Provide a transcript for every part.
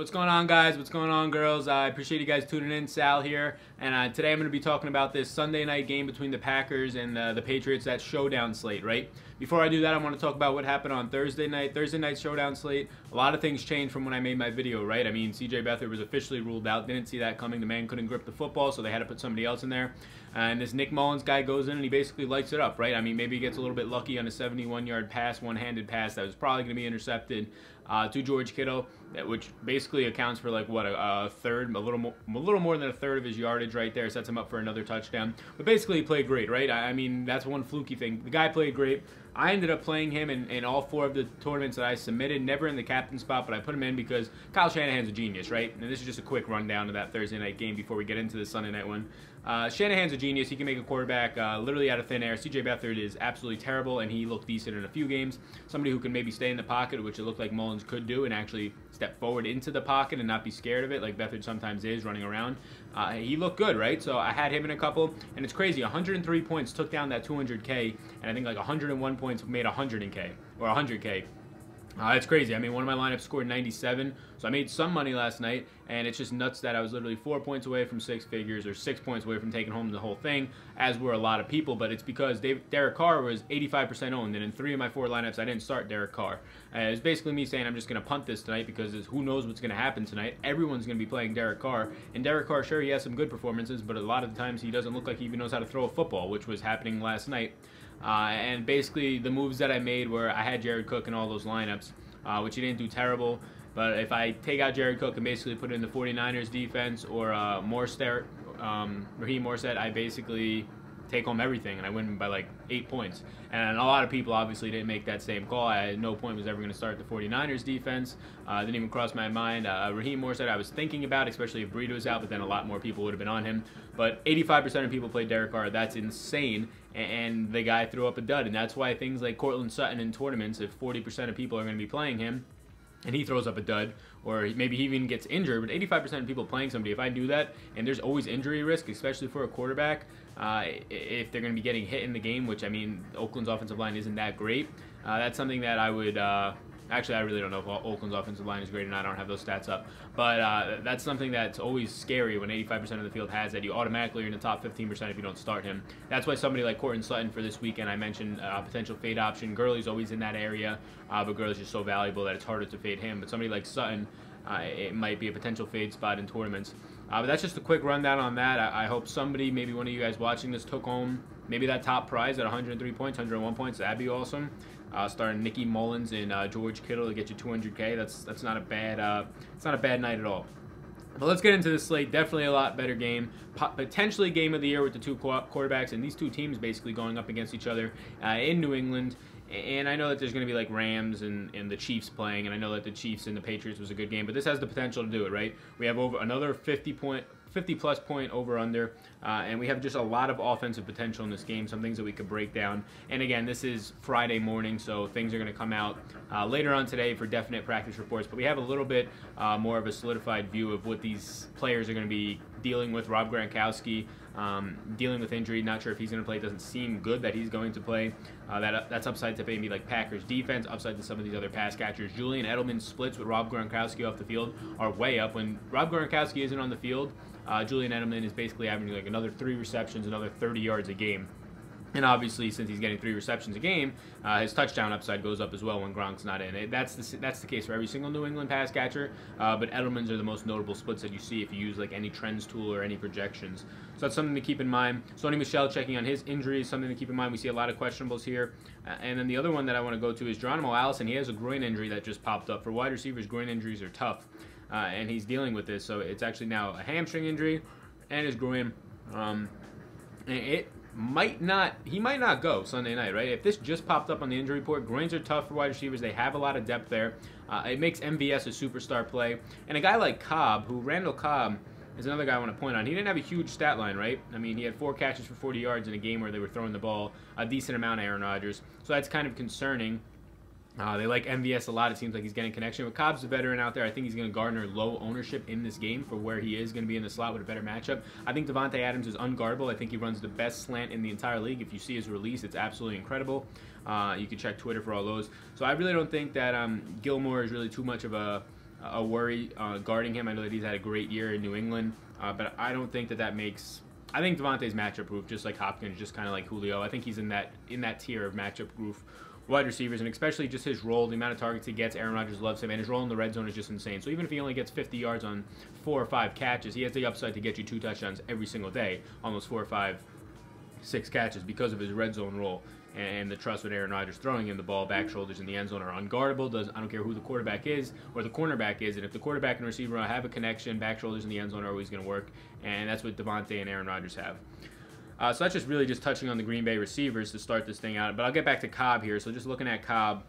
What's going on, guys? What's going on, girls? I appreciate you guys tuning in. Sal here, and today I'm going to be talking about this Sunday night game between the Packers and the Patriots. That Showdown slate, right? Before I do that, I want to talk about what happened on Thursday night. Thursday night Showdown slate. A lot of things changed from when I made my video, right? I mean, C.J. Beathard was officially ruled out. Didn't see that coming. The man couldn't grip the football, so they had to put somebody else in there. And this Nick Mullins guy goes in and he basically lights it up, right? I mean, maybe he gets a little bit lucky on a 71-yard pass, one-handed pass that was probably going to be intercepted to George Kittle, which basically accounts for like what a third, a little more than a third of his yardage right there. Sets him up for another touchdown. But basically, he played great, right? I mean, that's one fluky thing. The guy played great. I ended up playing him in all 4 of the tournaments that I submitted. Never in the captain spot, but I put him in because Kyle Shanahan's a genius, right? And this is just a quick rundown of that Thursday night game before we get into the Sunday night one. Shanahan's a genius. He can make a quarterback literally out of thin air. C.J. Beathard is absolutely terrible, and he looked decent in a few games. Somebody who can maybe stay in the pocket, which it looked like Mullins could do, and actually step forward into the pocket and not be scared of it, like Beathard sometimes is running around. He looked good, right? So I had him in a couple, and it's crazy. 103 points took down that 200K, and I think like 101 points made 100K, or 100K. It's crazy. I mean, one of my lineups scored 97, so I made some money last night, and it's just nuts that I was literally 4 points away from 6 figures, or 6 points away from taking home the whole thing, as were a lot of people. But it's because Derek Carr was 85% owned, and in 3 of my 4 lineups, I didn't start Derek Carr. It was basically me saying I'm just going to punt this tonight because who knows what's going to happen tonight. Everyone's going to be playing Derek Carr, and Derek Carr, sure, he has some good performances, but a lot of the times he doesn't look like he even knows how to throw a football, which was happening last night. And basically, the moves that I made were I had Jared Cook in all those lineups, which he didn't do terrible. But if I take out Jared Cook and basically put in the 49ers defense or Raheem Morstead, I basically take home everything, and I win by like 8 points. And a lot of people obviously didn't make that same call. I at no point was ever going to start the 49ers defense. Didn't even cross my mind. Raheem Morstead I was thinking about, especially if Burrito's out, but then a lot more people would have been on him. But 85% of people played Derek Carr. That's insane. And the guy threw up a dud, and that's why things like Cortland Sutton in tournaments, if 40% of people are going to be playing him, and he throws up a dud, or maybe he even gets injured, but 85% of people playing somebody, if I do that, and there's always injury risk, especially for a quarterback, if they're going to be getting hit in the game, which, I mean, Oakland's offensive line isn't that great, that's something that I would... Actually, I really don't know if Oakland's offensive line is great, and I don't have those stats up. But that's something that's always scary when 85% of the field has that. You automatically are in the top 15% if you don't start him. That's why somebody like Cortland Sutton for this weekend, I mentioned potential fade option. Gurley's always in that area, but Gurley's just so valuable that it's harder to fade him. But somebody like Sutton, it might be a potential fade spot in tournaments. But that's just a quick rundown on that. I hope somebody, maybe one of you guys watching this, took home maybe that top prize at 103 points, 101 points. That'd be awesome. Starting Nicky Mullins and George Kittle to get you 200K. That's not a bad it's not a bad night at all. But let's get into this slate. Definitely a lot better game. Potentially game of the year with the 2 quarterbacks and these 2 teams basically going up against each other in New England. And I know that there's going to be like Rams and the Chiefs playing, and I know that the Chiefs and the Patriots was a good game, but this has the potential to do it, right? We have over another 50-plus point over-under, and we have just a lot of offensive potential in this game, some things that we could break down. And again, this is Friday morning, so things are going to come out later on today for definite practice reports, but we have a little bit more of a solidified view of what these players are going to be dealing with. Rob Gronkowski dealing with injury, not sure if he's going to play. It doesn't seem good that he's going to play. That's upside to maybe like Packers defense, upside to some of these other pass catchers. Julian Edelman's splits with Rob Gronkowski off the field are way up. When Rob Gronkowski isn't on the field, Julian Edelman is basically averaging like another 3 receptions, another 30 yards a game. And obviously, since he's getting 3 receptions a game, his touchdown upside goes up as well when Gronk's not in. That's the case for every single New England pass catcher, but Edelman's are the most notable splits that you see if you use like any trends tool or any projections. So that's something to keep in mind. Sony Michel checking on his injuries, something to keep in mind. We see a lot of questionables here. And then the other one that I want to go to is Geronimo Allison. He has a groin injury that just popped up. For wide receivers, groin injuries are tough, and he's dealing with this. So it's actually now a hamstring injury and his groin. He might not go Sunday night, right? If this just popped up on the injury report, groins are tough for wide receivers. They have a lot of depth there. It makes MVS a superstar play. And a guy like Cobb, Randall Cobb, is another guy I want to point on. He didn't have a huge stat line, right? I mean, he had 4 catches for 40 yards in a game where they were throwing the ball a decent amount of Aaron Rodgers. So that's kind of concerning. They like MVS a lot. It seems like he's getting connection. But Cobb's a veteran out there. I think he's going to garner low ownership in this game for where he is going to be in the slot with a better matchup. I think Devontae Adams is unguardable. I think he runs the best slant in the entire league. If you see his release, it's absolutely incredible. You can check Twitter for all those. So I really don't think that Gilmore is really too much of a a worry guarding him. I know that he's had a great year in New England, but I don't think that makes. I think Devontae's matchup proof, just like Hopkins, just kind of like Julio. I think he's in that tier of matchup proof wide receivers, and especially just his role, the amount of targets he gets. Aaron Rodgers loves him, and his role in the red zone is just insane. So even if he only gets 50 yards on 4 or 5 catches, he has the upside to get you 2 touchdowns every single day on those 4 or 5, 6 catches because of his red zone role and the trust with Aaron Rodgers throwing him the ball. Back shoulders in the end zone are unguardable. I don't care who the quarterback is or the cornerback is, and if the quarterback and receiver have a connection, back shoulders in the end zone are always going to work, and that's what Devontae and Aaron Rodgers have. So that's just really just touching on the Green Bay receivers to start this thing out. But I'll get back to Cobb here. So just looking at Cobb,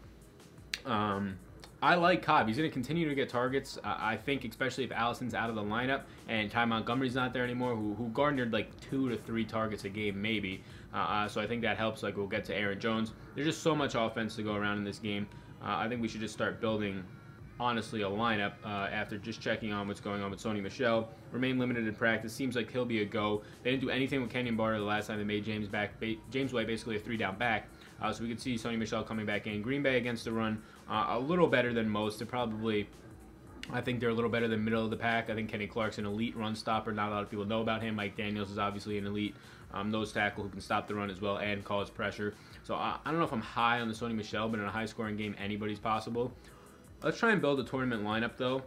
I like Cobb. He's going to continue to get targets. I think especially if Allison's out of the lineup and Ty Montgomery's not there anymore, who garnered like 2 to 3 targets a game maybe. So I think that helps. Like we'll get to Aaron Jones. There's just so much offense to go around in this game. I think we should just start building, honestly, a lineup after just checking on what's going on with Sony Michel. Remain limited in practice. Seems like he'll be a go. They didn't do anything with Kenyon Barner the last time they made James White basically a 3-down back. So we could see Sony Michel coming back in. Green Bay against the run, a little better than most. I think they're a little better than middle of the pack. I think Kenny Clark's an elite run stopper. Not a lot of people know about him. Mike Daniels is obviously an elite nose tackle who can stop the run as well and cause pressure. So I don't know if I'm high on the Sony Michel, but in a high-scoring game, anybody's possible. Let's try and build a tournament lineup, though.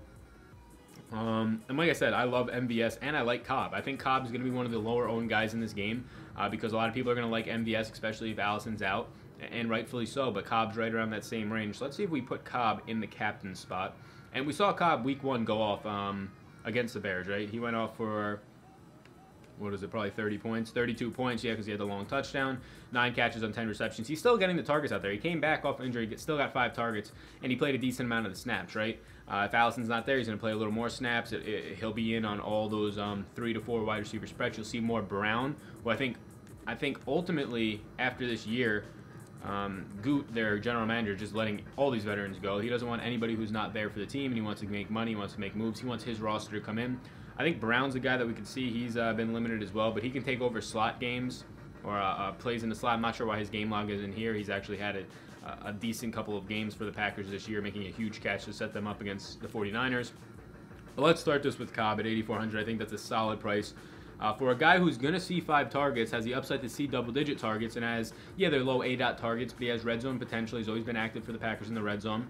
And like I said, I love MVS, and I like Cobb. I think Cobb is going to be one of the lower-owned guys in this game because a lot of people are going to like MVS, especially if Allison's out, and rightfully so, but Cobb's right around that same range. So let's see if we put Cobb in the captain spot. And we saw Cobb week 1 go off against the Bears, right? He went off for, what is it, probably 30 points, 32 points, yeah, because he had the long touchdown, 9 catches on 10 receptions. He's still getting the targets out there. He came back off injury, still got 5 targets, and he played a decent amount of the snaps, right? If Allison's not there, he's going to play a little more snaps. He'll be in on all those 3 to 4 wide receiver spreads. You'll see more Brown, who I think ultimately after this year, Goot, their general manager, just letting all these veterans go. He doesn't want anybody who's not there for the team, and he wants to make money, he wants to make moves, he wants his roster to come in. I think Brown's a guy that we could see. He's been limited as well, but he can take over slot games or plays in the slot. I'm not sure why his game log isn't here. He's actually had a decent couple of games for the Packers this year, making a huge catch to set them up against the 49ers. But let's start this with Cobb at 8,400. I think that's a solid price. For a guy who's going to see 5 targets, has the upside to see double-digit targets, and has, yeah, they're low A-dot targets, but he has red zone potential. He's always been active for the Packers in the red zone.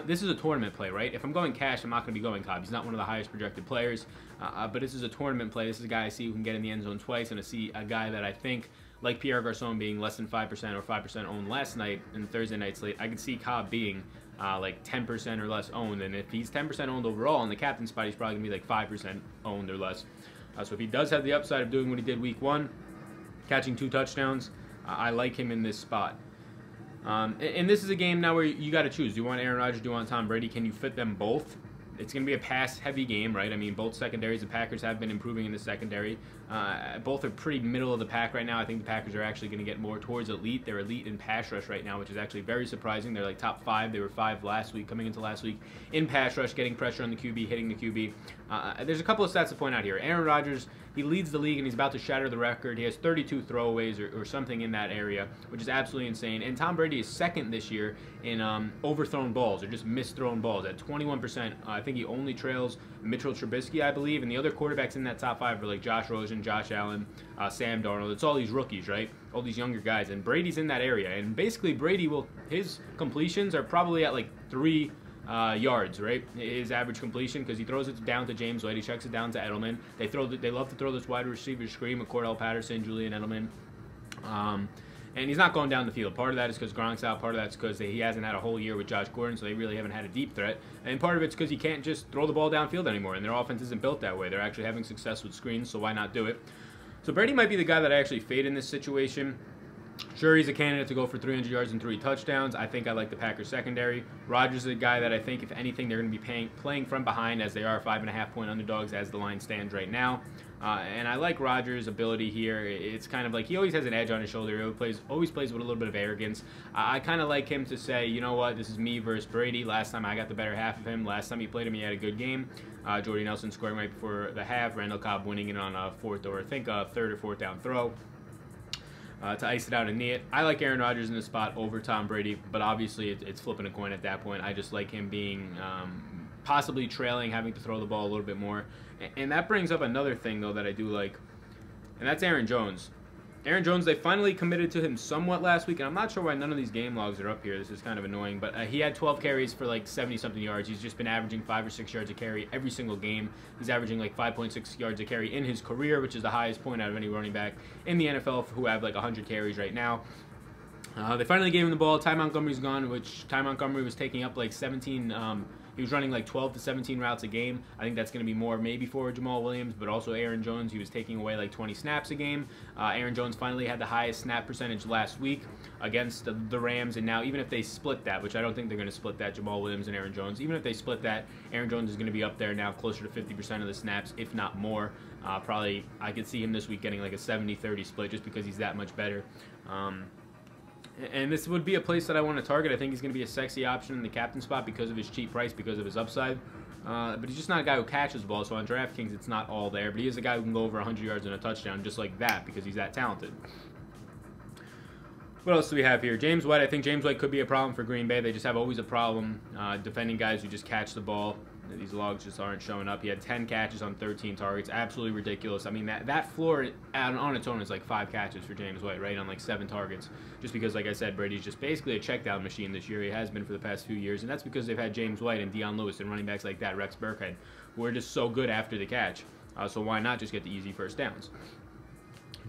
This is a tournament play, right? If I'm going cash, I'm not going to be going Cobb. He's not one of the highest projected players, but this is a tournament play. This is a guy I see who can get in the end zone twice, and I see a guy that I think, like Pierre Garçon being less than 5% or 5% owned last night in the Thursday night slate, I could see Cobb being like 10% or less owned, and if he's 10% owned overall in the captain spot, he's probably going to be like 5% owned or less. So if he does have the upside of doing what he did week 1, catching 2 touchdowns, I like him in this spot. And this is a game now where you got to choose. Do you want Aaron Rodgers? Do you want Tom Brady? Can you fit them both? It's going to be a pass-heavy game, right? I mean, both secondaries, the Packers have been improving in the secondary. Both are pretty middle of the pack right now. I think the Packers are actually going to get more towards elite. They're elite in pass rush right now, which is actually very surprising. They're like top 5. They were 5 last week, coming into last week, in pass rush, getting pressure on the QB, hitting the QB. There's a couple of stats to point out here. Aaron Rodgers, he leads the league, and he's about to shatter the record. He has 32 throwaways or something in that area, which is absolutely insane. And Tom Brady is second this year in overthrown balls or just misthrown balls at 21%. I think he only trails Mitchell Trubisky, I believe, and the other quarterbacks in that top 5 are like Josh Rosen, Josh Allen, Sam Darnold. It's all these rookies, right? All these younger guys, and Brady's in that area. And basically, his completions are probably at like 3 yards, right? His average completion, because he throws it down to James White, he checks it down to Edelman. They love to throw this wide receiver screen with Cordell Patterson, Julian Edelman. And he's not going down the field. Part of that is because Gronk's out. Part of that's because he hasn't had a whole year with Josh Gordon, so they really haven't had a deep threat. And part of it's because he can't just throw the ball downfield anymore, and their offense isn't built that way. They're actually having success with screens, so why not do it? So Brady might be the guy that I actually fade in this situation. Sure, he's a candidate to go for 300 yards and 3 touchdowns. I think I like the Packers secondary. Rodgers is a guy that I think, if anything, they're going to be playing from behind, as they are 5.5-point underdogs as the line stands right now. And I like Rodgers' ability here. It's kind of like he always has an edge on his shoulder. He always plays with a little bit of arrogance. I kind of like him to say, you know what, this is me versus Brady. Last time I got the better half of him. Last time he played him, he had a good game. Jordy Nelson scoring right before the half. Randall Cobb winning it on a third or fourth down throw. To ice it out and knee it. I like Aaron Rodgers in this spot over Tom Brady, but obviously it's flipping a coin at that point. I just like him being possibly trailing, having to throw the ball a little bit more. And that brings up another thing, though, that I do like, and that's Aaron Jones. Aaron Jones, they finally committed to him somewhat last week, and I'm not sure why none of these game logs are up here. This is kind of annoying, but he had 12 carries for like 70-something yards. He's just been averaging 5 or 6 yards a carry every single game. He's averaging like 5.6 yards a carry in his career, which is the highest point out of any running back in the NFL who have like 100 carries right now. They finally gave him the ball. Ty Montgomery's gone, which Ty Montgomery was taking up like 17. He was running like 12 to 17 routes a game. I think that's going to be more maybe for Jamal Williams, but also Aaron Jones. He was taking away like 20 snaps a game. Aaron Jones finally had the highest snap percentage last week against the Rams, and now even if they split that, which I don't think they're going to split that, Jamal Williams and Aaron Jones, even if they split that, Aaron Jones is going to be up there now closer to 50% of the snaps, if not more. Probably I could see him this week getting like a 70-30 split just because he's that much better. And this would be a place that I want to target. I think he's going to be a sexy option in the captain spot because of his cheap price, because of his upside. But he's just not a guy who catches the ball, so on DraftKings it's not all there. But he is a guy who can go over 100 yards and a touchdown just like that because he's that talented. What else do we have here? James White. I think James White could be a problem for Green Bay. They just have always a problem defending guys who just catch the ball. These logs just aren't showing up. He had 10 catches on 13 targets. Absolutely ridiculous. I mean, that floor on its own is like 5 catches for James White, right, on like 7 targets. Just because, like I said, Brady's just basically a check-down machine this year. He has been for the past few years, and that's because they've had James White and Dion Lewis and running backs like that, Rex Burkhead, who are just so good after the catch. So why not just get the easy first downs?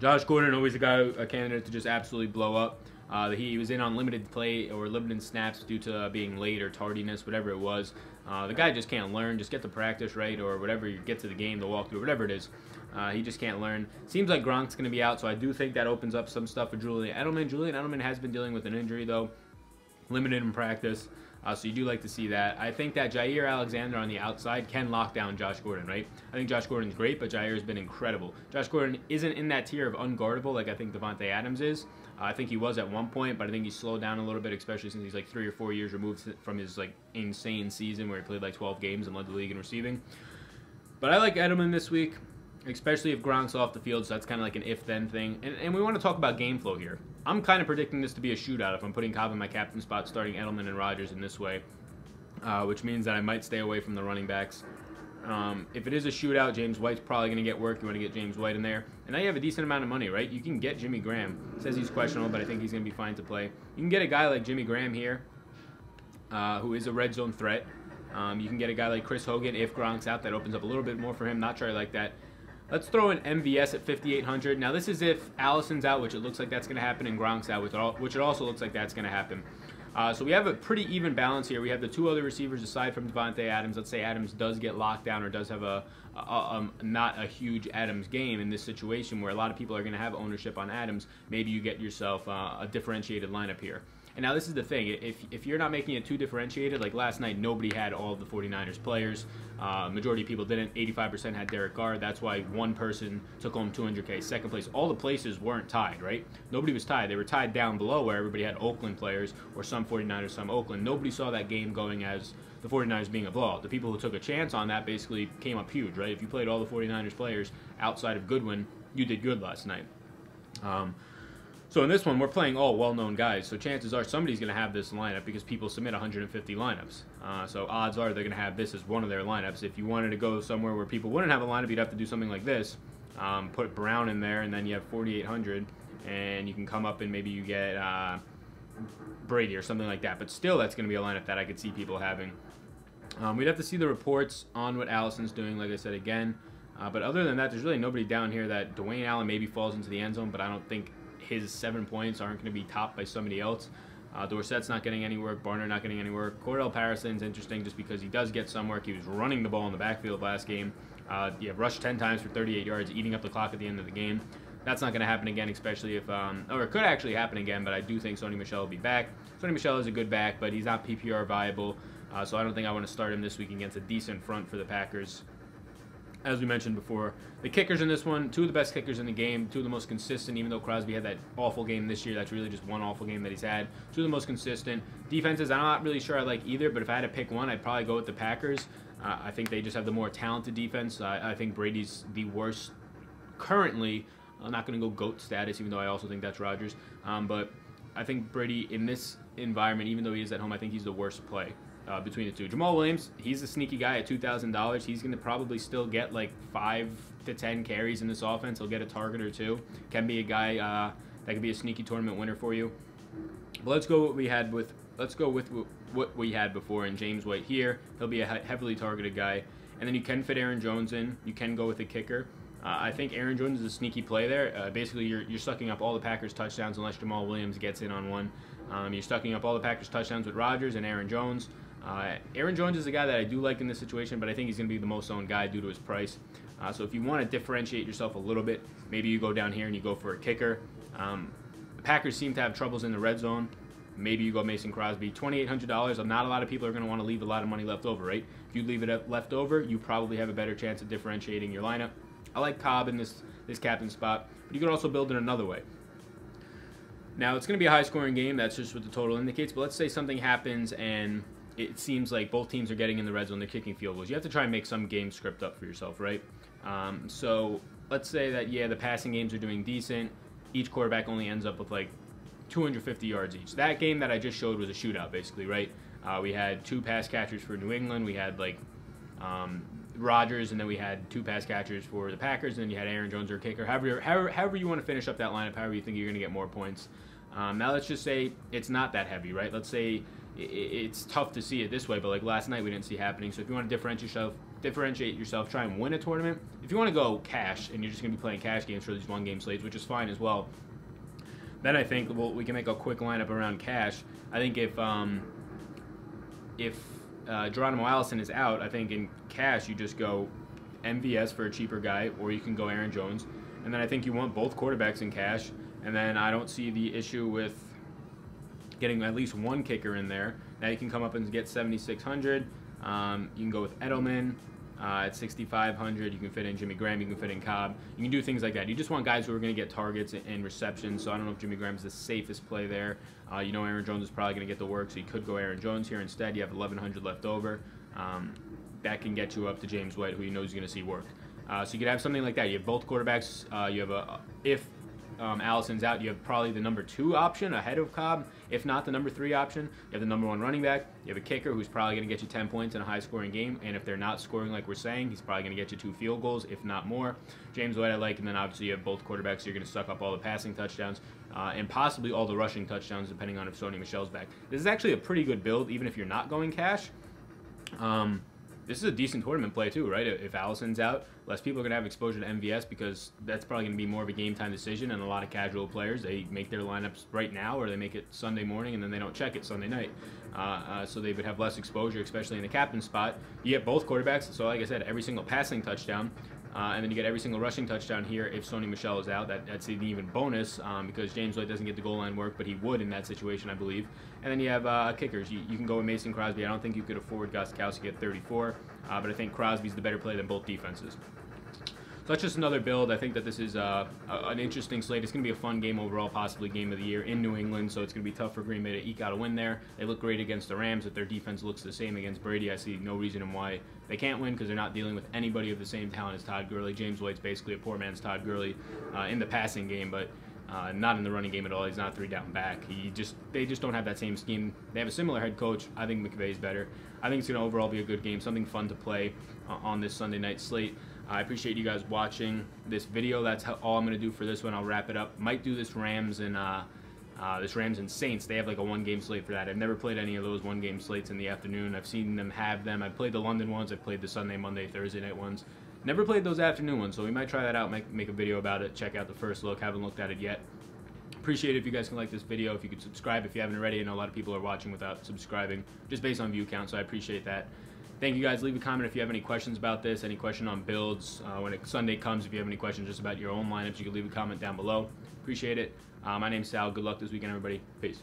Josh Gordon, always a candidate to just absolutely blow up. He was in on limited play or limited snaps due to being late or tardiness, whatever it was. The guy just can't learn. Just get to practice, right, or whatever. You get to the game, the walkthrough, whatever it is. He just can't learn. Seems like Gronk's going to be out, so I do think that opens up some stuff for Julian Edelman. Julian Edelman has been dealing with an injury, though, limited in practice. So you do like to see that. I think that Jair Alexander on the outside can lock down Josh Gordon, right? I think Josh Gordon's great, but Jair has been incredible. Josh Gordon isn't in that tier of unguardable like I think Devontae Adams is. I think he was at one point, but I think he's slowed down a little bit, especially since he's like 3 or 4 years removed from his like insane season where he played like 12 games and led the league in receiving. But I like Edelman this week, especially if Gronk's off the field, so that's kind of like an if-then thing. And we want to talk about game flow here. I'm kind of predicting this to be a shootout if I'm putting Cobb in my captain spot, starting Edelman and Rodgers in this way, which means that I might stay away from the running backs. If it is a shootout, James White's probably going to get work. You want to get James White in there. And now you have a decent amount of money, right? You can get Jimmy Graham. It says he's questionable, but I think he's going to be fine to play. You can get a guy like Jimmy Graham here, who is a red zone threat. You can get a guy like Chris Hogan if Gronk's out. That opens up a little bit more for him. Not sure I like that. Let's throw in MVS at 5,800. Now, this is if Allison's out, which it looks like that's going to happen, and Gronk's out, which it also looks like that's going to happen. So we have a pretty even balance here. We have the 2 other receivers aside from Devontae Adams. Let's say Adams does get locked down or does have not a huge Adams game in this situation where a lot of people are going to have ownership on Adams. Maybe you get yourself a differentiated lineup here. And now this is the thing. If you're not making it too differentiated, like last night, nobody had all of the 49ers players. Majority of people didn't. 85% had Derek Carr. That's why one person took home $200K. Second place. All the places weren't tied, right? Nobody was tied. They were tied down below where everybody had Oakland players or some 49ers, some Oakland. Nobody saw that game going as the 49ers being a blowout. The people who took a chance on that basically came up huge, right? If you played all the 49ers players outside of Goodwin, you did good last night. So in this one, we're playing all well-known guys, so chances are somebody's going to have this lineup because people submit 150 lineups. So odds are they're going to have this as one of their lineups. If you wanted to go somewhere where people wouldn't have a lineup, you'd have to do something like this. Put Brown in there, and then you have 4,800, and you can come up and maybe you get Brady or something like that. But still, that's going to be a lineup that I could see people having. We'd have to see the reports on what Allison's doing, like I said again. But other than that, there's really nobody down here that Dwayne Allen maybe falls into the end zone, but I don't think his 7 points aren't going to be topped by somebody else. Dorsett's not getting any work. Barner not getting any work. Cordell Patterson's interesting just because he does get some work. He was running the ball in the backfield last game. Rushed 10 times for 38 yards, eating up the clock at the end of the game. That's not going to happen again, especially if, or it could actually happen again, but I do think Sony Michel will be back. Sony Michel is a good back, but he's not PPR viable, so I don't think I want to start him this week against a decent front for the Packers. As we mentioned before, the kickers in this one, 2 of the best kickers in the game, 2 of the most consistent, even though Crosby had that awful game this year. That's really just one awful game that he's had. 2 of the most consistent. Defenses, I'm not really sure I like either, but if I had to pick one, I'd probably go with the Packers. I think they just have the more talented defense. I think Brady's the worst currently. I'm not going to go GOAT status, even though I also think that's Rodgers. But I think Brady, in this environment, even though he is at home, I think he's the worst play. between the two. Jamal Williams, he's a sneaky guy at $2,000. He's going to probably still get like 5 to 10 carries in this offense. He'll get a target or two. Can be a guy that could be a sneaky tournament winner for you. But let's go with what we had before in James White here. He'll be a heavily targeted guy. And then you can fit Aaron Jones in. You can go with a kicker. I think Aaron Jones is a sneaky play there. Basically, you're sucking up all the Packers' touchdowns unless Jamal Williams gets in on one. You're sucking up all the Packers' touchdowns with Rodgers and Aaron Jones. Aaron Jones is a guy that I do like in this situation, but I think he's going to be the most owned guy due to his price. So if you want to differentiate yourself a little bit, maybe you go down here and you go for a kicker. The Packers seem to have troubles in the red zone. Maybe you go Mason Crosby. $2,800, not a lot of people are going to want to leave a lot of money left over, right? If you leave it left over, you probably have a better chance of differentiating your lineup. I like Cobb in this captain spot, but you can also build it another way. Now, it's going to be a high-scoring game. That's just what the total indicates. But let's say something happens and it seems like both teams are getting in the red zone. They're kicking field goals. You have to try and make some game script up for yourself, right? So let's say that, yeah, the passing games are doing decent. Each quarterback only ends up with like 250 yards each. That game that I just showed was a shootout, basically, right? We had 2 pass catchers for New England. We had like Rodgers, and then we had 2 pass catchers for the Packers, and then you had Aaron Jones or kicker. However you want to finish up that lineup, however you think you're going to get more points. Now let's just say it's not that heavy, right? Let's say it's tough to see it this way, but like last night we didn't see happening. So if you want to differentiate yourself, try and win a tournament. If you want to go cash and you're just going to be playing cash games for these one-game slates, which is fine as well, then I think we can make a quick lineup around cash. I think if Geronimo Allison is out, I think in cash you just go MVS for a cheaper guy, or you can go Aaron Jones. And then I think you want both quarterbacks in cash. And then I don't see the issue with getting at least one kicker in there. Now you can come up and get 7,600. You can go with Edelman at 6,500. You can fit in Jimmy Graham. You can fit in Cobb. You can do things like that. You just want guys who are going to get targets and receptions. So I don't know if Jimmy Graham's the safest play there. You know Aaron Jones is probably going to get the work, so you could go Aaron Jones here instead. You have 1,100 left over. That can get you up to James White, who you know is going to see work. So you could have something like that. You have both quarterbacks. You have if Allison's out, you have probably the number 2 option ahead of Cobb. If not, the number 3 option. You have the number 1 running back. You have a kicker who's probably going to get you 10 points in a high-scoring game. And if they're not scoring like we're saying, he's probably going to get you 2 field goals, if not more. James White I like, and then obviously you have both quarterbacks. So you're going to suck up all the passing touchdowns and possibly all the rushing touchdowns, depending on if Sony Michel's back. This is actually a pretty good build, even if you're not going cash. This is a decent tournament play too, right? If Allison's out, less people are going to have exposure to MVS because that's probably going to be more of a game-time decision, and a lot of casual players, they make their lineups right now or they make it Sunday morning and then they don't check it Sunday night. So they would have less exposure, especially in the captain spot. You get both quarterbacks, so like I said, every single passing touchdown, and then you get every single rushing touchdown here if Sony Michel is out. That's an even bonus because James White doesn't get the goal line work, but he would in that situation, I believe. And then you have kickers. You can go with Mason Crosby. I don't think you could afford Gostkowski at 34, but I think Crosby's the better play than both defenses. So that's just another build. I think that this is an interesting slate. It's going to be a fun game overall, possibly game of the year in New England, so it's going to be tough for Green Bay to eke out a win there. They look great against the Rams. If their defense looks the same against Brady, I see no reason why they can't win because they're not dealing with anybody of the same talent as Todd Gurley. James White's basically a poor man's Todd Gurley in the passing game, but not in the running game at all. He's not 3-down back. They just don't have that same scheme. They have a similar head coach. I think McVay's better. I think it's going to overall be a good game, something fun to play on this Sunday night slate. I appreciate you guys watching this video. That's all I'm going to do for this one. I'll wrap it up. Might do this Rams and Saints. They have like a one-game slate for that. I've never played any of those one-game slates in the afternoon. I've seen them have them. I've played the London ones. I've played the Sunday, Monday, Thursday night ones. Never played those afternoon ones, so we might try that out, make a video about it, check out the first look. Haven't looked at it yet. Appreciate it if you guys can like this video, if you could subscribe if you haven't already. I know a lot of people are watching without subscribing, just based on view count, so I appreciate that. Thank you guys. Leave a comment if you have any questions about this, any question on builds. When Sunday comes, if you have any questions just about your own lineups, you can leave a comment down below. Appreciate it. My name's Sal. Good luck this weekend, everybody. Peace.